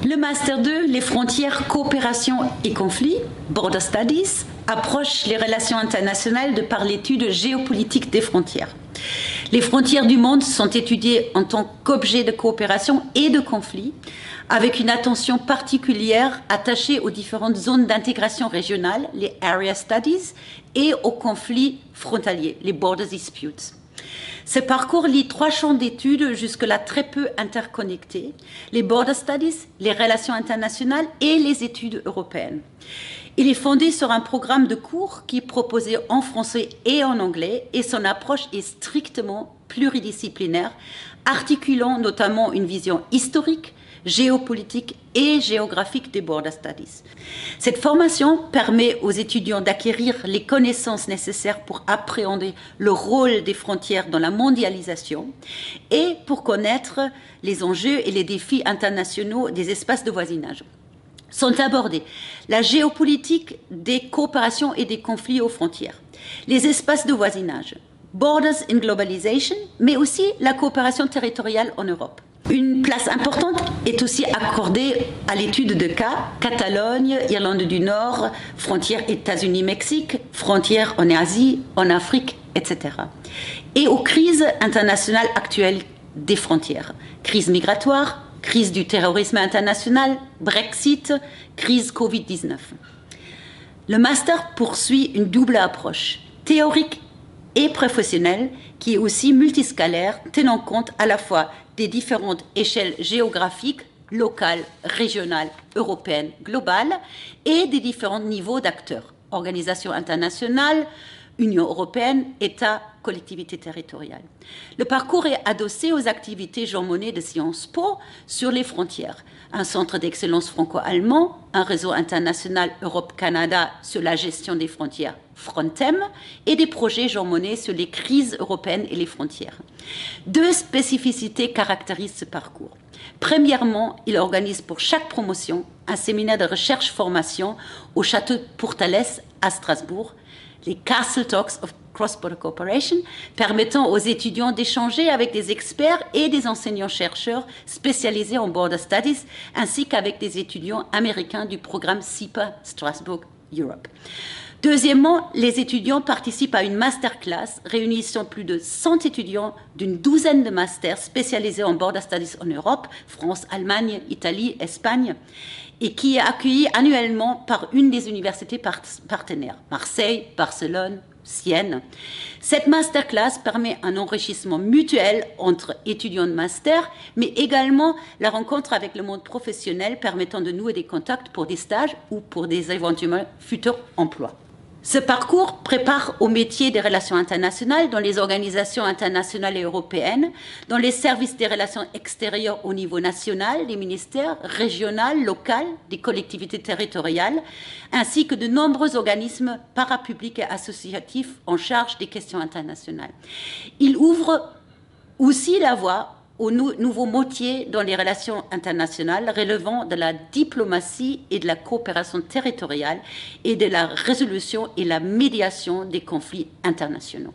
Le Master 2, les frontières, coopération et conflits, Border Studies, approche les relations internationales de par l'étude géopolitique des frontières. Les frontières du monde sont étudiées en tant qu'objet de coopération et de conflit, avec une attention particulière attachée aux différentes zones d'intégration régionale, les Area Studies, et aux conflits frontaliers, les Border Disputes. Ce parcours lie 3 champs d'études jusque-là très peu interconnectés, les Border Studies, les relations internationales et les études européennes. Il est fondé sur un programme de cours qui est proposé en français et en anglais, et son approche est strictement pluridisciplinaire, articulant notamment une vision historique, géopolitique et géographique des Border Studies. Cette formation permet aux étudiants d'acquérir les connaissances nécessaires pour appréhender le rôle des frontières dans la mondialisation et pour connaître les enjeux et les défis internationaux des espaces de voisinage. Sont abordés la géopolitique des coopérations et des conflits aux frontières, les espaces de voisinage, Borders in Globalization, mais aussi la coopération territoriale en Europe. Une place importante est aussi accordée à l'étude de cas, Catalogne, Irlande du Nord, frontières États-Unis-Mexique, frontières en Asie, en Afrique, etc. Et aux crises internationales actuelles des frontières, crise migratoire, crise du terrorisme international, Brexit, crise Covid-19. Le master poursuit une double approche, théorique et professionnelle, qui est aussi multiscalaire, tenant compte à la fois des différentes échelles géographiques, locales, régionales, européennes, globales, et des différents niveaux d'acteurs, organisations internationales, Union européenne, États, collectivités territoriales. Le parcours est adossé aux activités Jean Monnet de Sciences Po sur les frontières, un centre d'excellence franco-allemand, un réseau international Europe-Canada sur la gestion des frontières Frontem et des projets Jean Monnet sur les crises européennes et les frontières. 2 spécificités caractérisent ce parcours. Premièrement, il organise pour chaque promotion un séminaire de recherche-formation au château de Pourtalès à Strasbourg, les Castle Talks of Cross-Border Cooperation, permettant aux étudiants d'échanger avec des experts et des enseignants-chercheurs spécialisés en Border Studies, ainsi qu'avec des étudiants américains du programme SIPA Strasbourg Europe. Deuxièmement, les étudiants participent à une masterclass réunissant plus de 100 étudiants d'une douzaine de masters spécialisés en Border Studies en Europe, France, Allemagne, Italie, Espagne, et qui est accueillie annuellement par une des universités partenaires, Marseille, Barcelone, Sienne. Cette masterclass permet un enrichissement mutuel entre étudiants de master, mais également la rencontre avec le monde professionnel permettant de nouer des contacts pour des stages ou pour des éventuels futurs emplois. Ce parcours prépare au métier des relations internationales dans les organisations internationales et européennes, dans les services des relations extérieures au niveau national, des ministères, régional, local, des collectivités territoriales, ainsi que de nombreux organismes parapublics et associatifs en charge des questions internationales. Il ouvre aussi la voie aux nouveaux métiers dans les relations internationales relevant de la diplomatie et de la coopération territoriale et de la résolution et la médiation des conflits internationaux.